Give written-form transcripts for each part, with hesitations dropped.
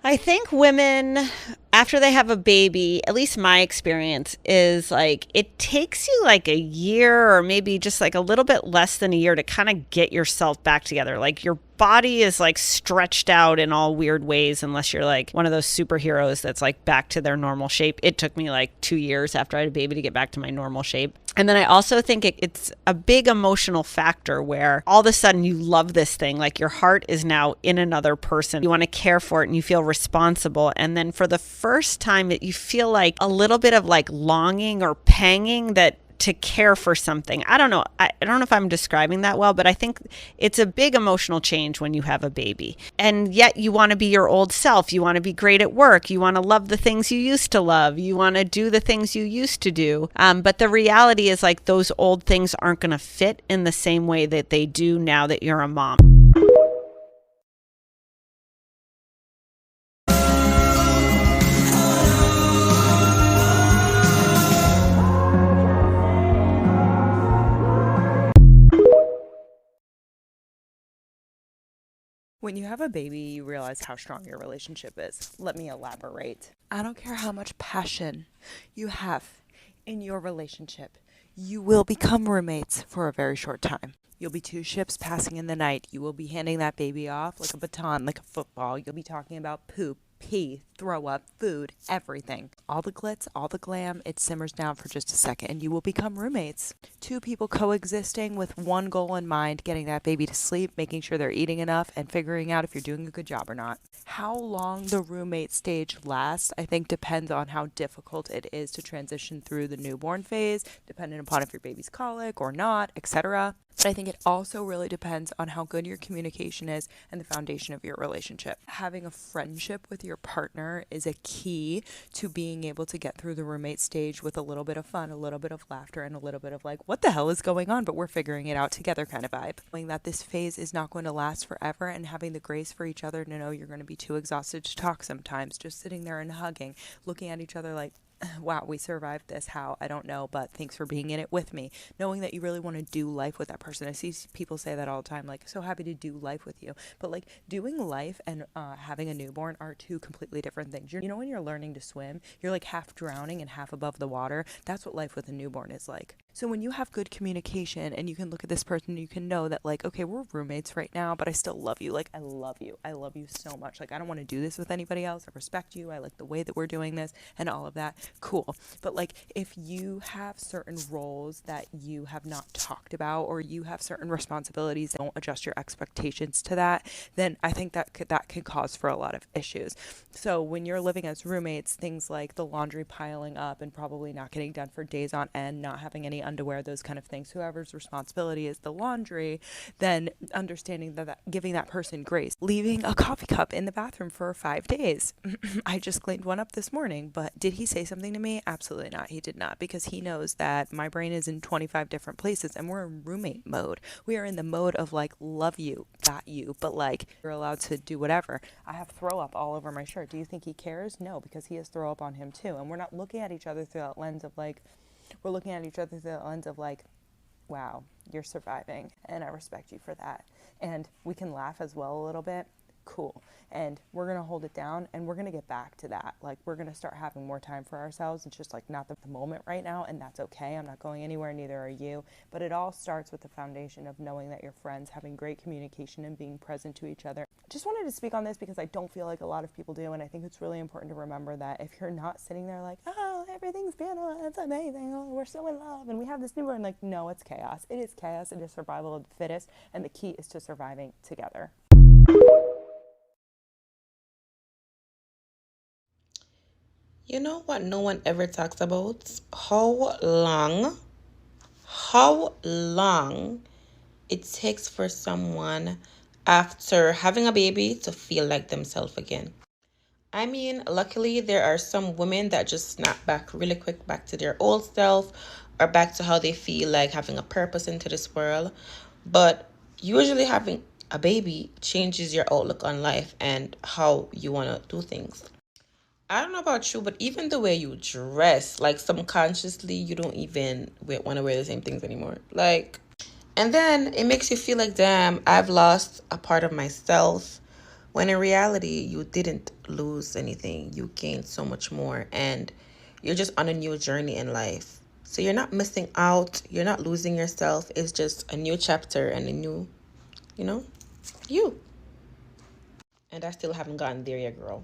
I think women, after they have a baby, at least my experience is like it takes you like a year or maybe just like a little bit less than a year to kind of get yourself back together. Like your body is like stretched out in all weird ways, unless you're like one of those superheroes that's like back to their normal shape. It took me like 2 years after I had a baby to get back to my normal shape. And then I also think it's a big emotional factor where all of a sudden you love this thing. Like your heart is now in another person. You want to care for it and you feel responsible. And then for the first time that you feel like a little bit of like longing or panging that to care for something. I don't know. I don't know if I'm describing that well, but I think it's a big emotional change when you have a baby. And yet you want to be your old self. You want to be great at work. You want to love the things you used to love. You want to do the things you used to do. But the reality is like those old things aren't going to fit in the same way that they do now that you're a mom. When you have a baby, you realize how strong your relationship is. Let me elaborate. I don't care how much passion you have in your relationship, you will become roommates for a very short time. You'll be two ships passing in the night. You will be handing that baby off like a baton, like a football. You'll be talking about poop, pee, throw up, food, everything. All the glitz, all the glam, it simmers down for just a second and you will become roommates. Two people coexisting with one goal in mind, getting that baby to sleep, making sure they're eating enough, and figuring out if you're doing a good job or not. How long the roommate stage lasts, I think, depends on how difficult it is to transition through the newborn phase, depending upon if your baby's colic or not, etc. But I think it also really depends on how good your communication is and the foundation of your relationship. Having a friendship with your partner is a key to being able to get through the roommate stage with a little bit of fun, a little bit of laughter, and a little bit of like, what the hell is going on? But we're figuring it out together kind of vibe. Knowing that this phase is not going to last forever and having the grace for each other to know you're going to be too exhausted to talk sometimes. Just sitting there and hugging, looking at each other like, wow, we survived this. How? I don't know, but thanks for being in it with me. Knowing that you really want to do life with that person. I see people say that all the time, like, so happy to do life with you. But like doing life and having a newborn are two completely different things. You know, when you're learning to swim, you're like half drowning and half above the water. That's what life with a newborn is like. So when you have good communication and you can look at this person, you can know that like, okay, we're roommates right now, but I still love you. Like, I love you. I love you so much. Like, I don't want to do this with anybody else. I respect you. I like the way that we're doing this and all of that. Cool. But like, if you have certain roles that you have not talked about, or you have certain responsibilities that don't adjust your expectations to that, then I think that could cause for a lot of issues. So when you're living as roommates, things like the laundry piling up and probably not getting done for days on end, not having any underwear, those kind of things, whoever's responsibility is the laundry, then understanding that giving that person grace. Leaving a coffee cup in the bathroom for 5 days. I just cleaned one up this morning, but did he say something to me? Absolutely not. He did not, because he knows that my brain is in 25 different places and we're in roommate mode. We are in the mode of like, love you, got you, but like, you're allowed to do whatever. I have throw up all over my shirt. Do you think he cares? No, because he has throw up on him too. And we're not looking at each other through that lens of like, we're looking at each other through that lens of like, wow, you're surviving and I respect you for that. And we can laugh as well a little bit. Cool. And we're going to hold it down and we're going to get back to that. Like, we're going to start having more time for ourselves. It's just like not the moment right now, and that's okay. I'm not going anywhere, neither are you. But it all starts with the foundation of knowing that you're friends, having great communication and being present to each other. Just wanted to speak on this because I don't feel like a lot of people do, and I think it's really important to remember that if you're not sitting there like, oh, everything's beautiful, it's amazing, oh, we're so in love and we have this newborn, like, no, it's chaos. It is chaos. It is survival of the fittest, and the key is to surviving together. You know what no one ever talks about? How long it takes for someone after having a baby to feel like themselves again. I mean, luckily there are some women that just snap back really quick back to their old self or back to how they feel like having a purpose into this world. But usually having a baby changes your outlook on life and how you want to do things. I don't know about you, but even the way you dress, like subconsciously, you don't even want to wear the same things anymore. And then it makes you feel like, damn, I've lost a part of myself When in reality, you didn't lose anything. You gained so much more, and you're just on a new journey in life. So you're not missing out. You're not losing yourself. It's just a new chapter and a new, you know, you. And I still haven't gotten there yet, girl.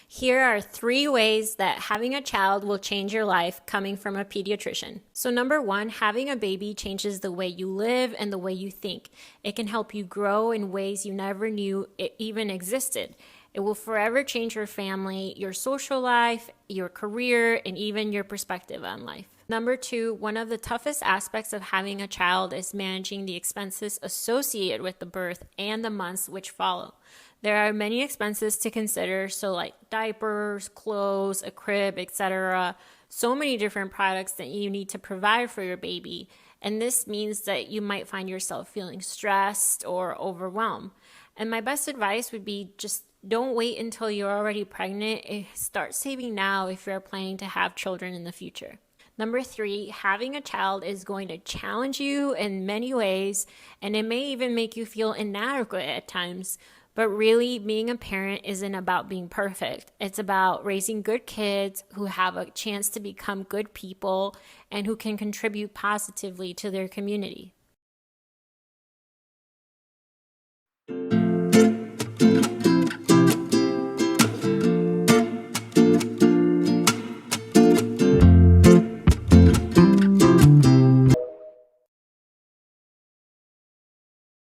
Here are 3 ways that having a child will change your life coming from a pediatrician. So number 1, having a baby changes the way you live and the way you think. It can help you grow in ways you never knew it even existed. It will forever change your family, your social life, your career, and even your perspective on life. Number 2, one of the toughest aspects of having a child is managing the expenses associated with the birth and the months which follow. There are many expenses to consider, so like diapers, clothes, a crib, etc. So many different products that you need to provide for your baby. And this means that you might find yourself feeling stressed or overwhelmed. And my best advice would be just don't wait until you're already pregnant. Start saving now if you're planning to have children in the future. Number 3, having a child is going to challenge you in many ways, and it may even make you feel inadequate at times. But really, being a parent isn't about being perfect. It's about raising good kids who have a chance to become good people and who can contribute positively to their community.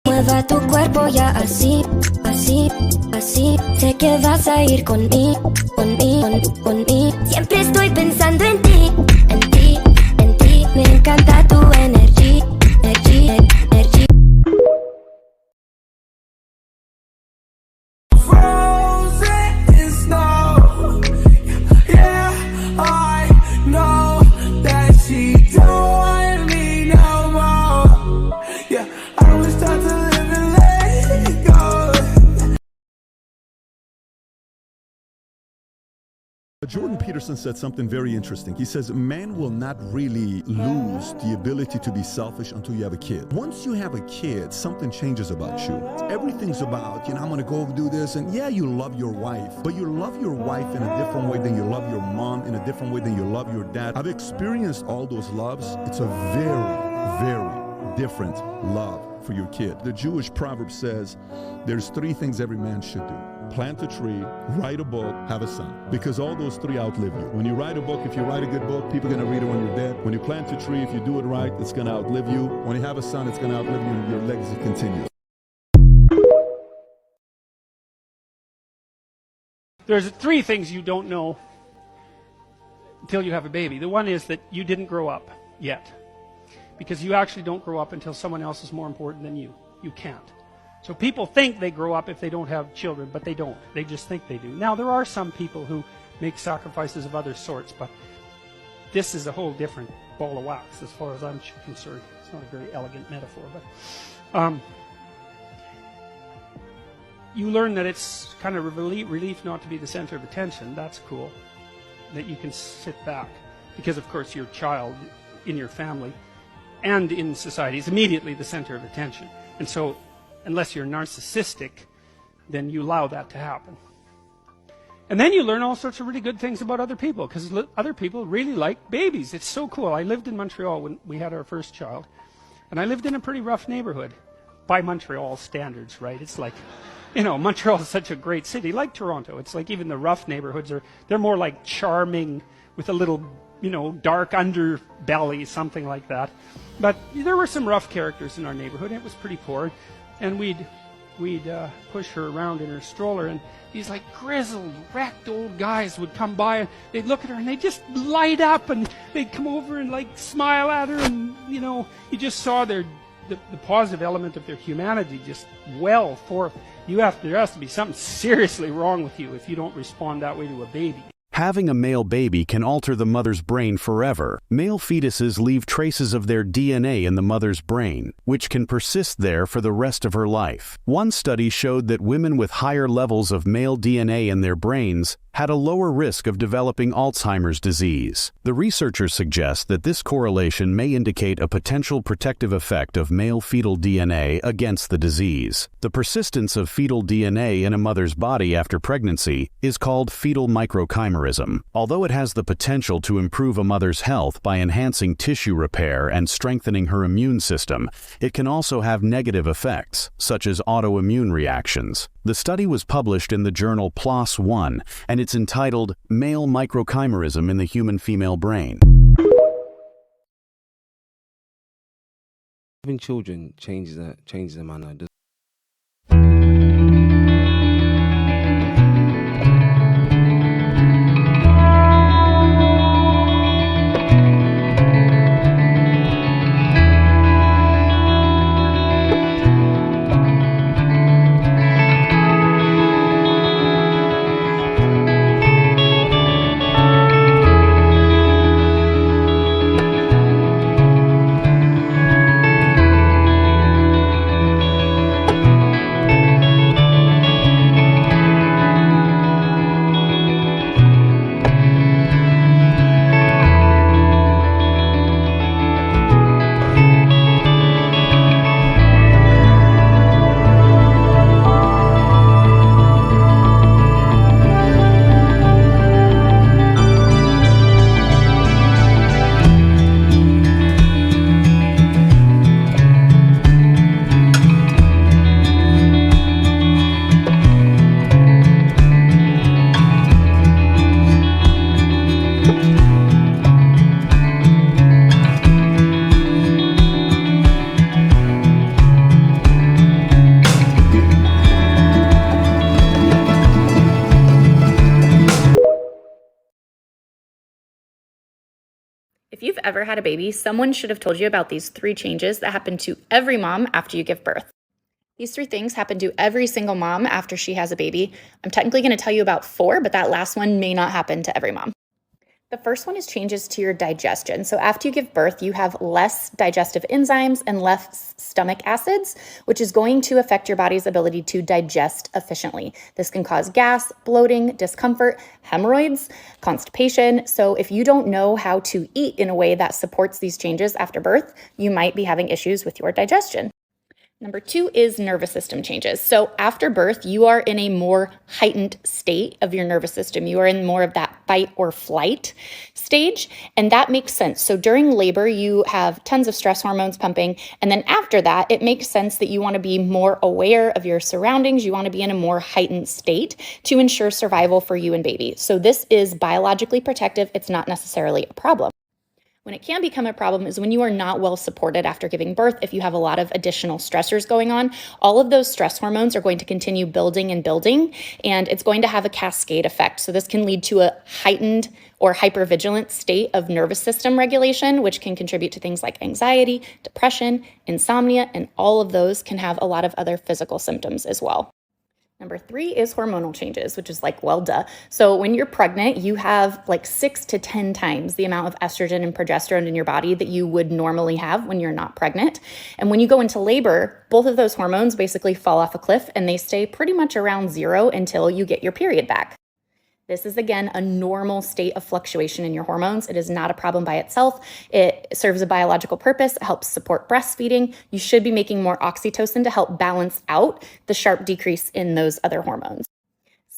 Mueva tu cuerpo ya así, así, así. Sé que vas a ir conmigo, conmigo. Siempre estoy pensando en ti, en ti, en ti. Me encanta tu energía, energía, energía. Frozen in snow. Yeah, I know that she don't want me no more. Yeah, I was taught to live and let go. Jordan Peterson said something very interesting. He says, man will not really lose the ability to be selfish until you have a kid. Once you have a kid, something changes about you. Everything's about, I'm going to go do this. And yeah, you love your wife, but you love your wife in a different way than you love your mom, in a different way than you love your dad. I've experienced all those loves. It's a very, very different love for your kid. The Jewish proverb says, there's 3 things every man should do. Plant a tree, write a book, have a son. Because all those 3 outlive you. When you write a book, if you write a good book, people are going to read it when you're dead. When you plant a tree, if you do it right, it's going to outlive you. When you have a son, it's going to outlive you and your legacy continues. There's 3 things you don't know until you have a baby. The one is that you didn't grow up yet. Because you actually don't grow up until someone else is more important than you. You can't. So people think they grow up if they don't have children, but they don't. They just think they do. Now, there are some people who make sacrifices of other sorts, but this is a whole different ball of wax as far as I'm concerned. It's not a very elegant metaphor, but you learn that it's kind of a relief not to be the center of attention. That's cool, that you can sit back. Because, of course, your child in your family and in society is immediately the center of attention. And so, unless you're narcissistic, then you allow that to happen. And then you learn all sorts of really good things about other people, because other people really like babies. It's so cool. I lived in Montreal when we had our first child, and I lived in a pretty rough neighborhood, by Montreal standards, right? It's like, Montreal is such a great city, like Toronto. It's like even the rough neighborhoods they're more like charming with a little, dark underbelly, something like that. But there were some rough characters in our neighborhood, and it was pretty poor. And we'd push her around in her stroller, and these like grizzled, wrecked old guys would come by, and they'd look at her, and they'd just light up, and they'd come over and like smile at her, and you just saw their the positive element of their humanity just well forth. There has to be something seriously wrong with you if you don't respond that way to a baby. Having a male baby can alter the mother's brain forever. Male fetuses leave traces of their DNA in the mother's brain, which can persist there for the rest of her life. One study showed that women with higher levels of male DNA in their brains had a lower risk of developing Alzheimer's disease. The researchers suggest that this correlation may indicate a potential protective effect of male fetal DNA against the disease. The persistence of fetal DNA in a mother's body after pregnancy is called fetal microchimerism. Although it has the potential to improve a mother's health by enhancing tissue repair and strengthening her immune system, it can also have negative effects, such as autoimmune reactions. The study was published in the journal PLOS One, and it's entitled Male Microchimerism in the Human Female Brain. Having children changes the manner. If you've ever had a baby, someone should have told you about these 3 changes that happen to every mom after you give birth. These 3 things happen to every single mom after she has a baby. I'm technically going to tell you about 4, but that last one may not happen to every mom. The first one is changes to your digestion. So after you give birth, you have less digestive enzymes and less stomach acids, which is going to affect your body's ability to digest efficiently. This can cause gas, bloating, discomfort, hemorrhoids, constipation. So if you don't know how to eat in a way that supports these changes after birth, you might be having issues with your digestion. Number 2 is nervous system changes. So after birth, you are in a more heightened state of your nervous system. You are in more of that fight or flight stage, and that makes sense. So during labor, you have tons of stress hormones pumping, and then after that, it makes sense that you want to be more aware of your surroundings. You want to be in a more heightened state to ensure survival for you and baby. So this is biologically protective. It's not necessarily a problem. When it can become a problem is when you are not well supported after giving birth. If you have a lot of additional stressors going on, all of those stress hormones are going to continue building and building, and it's going to have a cascade effect. So this can lead to a heightened or hypervigilant state of nervous system regulation, which can contribute to things like anxiety, depression, insomnia, and all of those can have a lot of other physical symptoms as well. Number 3 is hormonal changes, which is like, well, duh. So when you're pregnant, you have like 6 to 10 times the amount of estrogen and progesterone in your body that you would normally have when you're not pregnant. And when you go into labor, both of those hormones basically fall off a cliff and they stay pretty much around 0 until you get your period back. This is, again, a normal state of fluctuation in your hormones. It is not a problem by itself. It serves a biological purpose. It helps support breastfeeding. You should be making more oxytocin to help balance out the sharp decrease in those other hormones.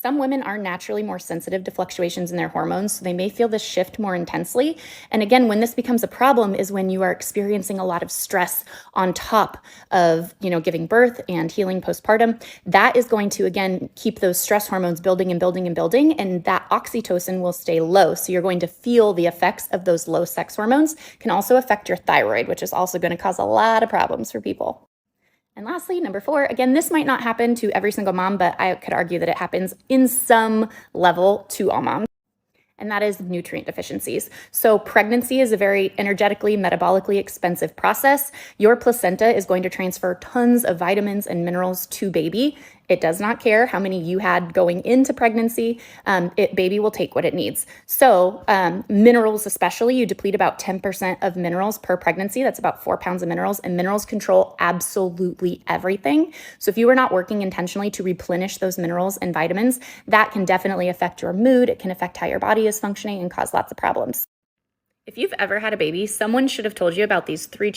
Some women are naturally more sensitive to fluctuations in their hormones, so they may feel this shift more intensely. And again, when this becomes a problem is when you are experiencing a lot of stress on top of, giving birth and healing postpartum. That is going to, again, keep those stress hormones building and building and building, and that oxytocin will stay low. So you're going to feel the effects of those low sex hormones. Can also affect your thyroid, which is also going to cause a lot of problems for people. And lastly, number 4, again, this might not happen to every single mom, but I could argue that it happens in some level to all moms. and that is nutrient deficiencies. So pregnancy is a very energetically, metabolically expensive process. Your placenta is going to transfer tons of vitamins and minerals to baby. It does not care how many you had going into pregnancy. Baby will take what it needs. So minerals especially, you deplete about 10% of minerals per pregnancy. That's about 4 pounds of minerals, and minerals control absolutely everything. So if you are not working intentionally to replenish those minerals and vitamins, that can definitely affect your mood. It can affect how your body is functioning and cause lots of problems. If you've ever had a baby, someone should have told you about these 3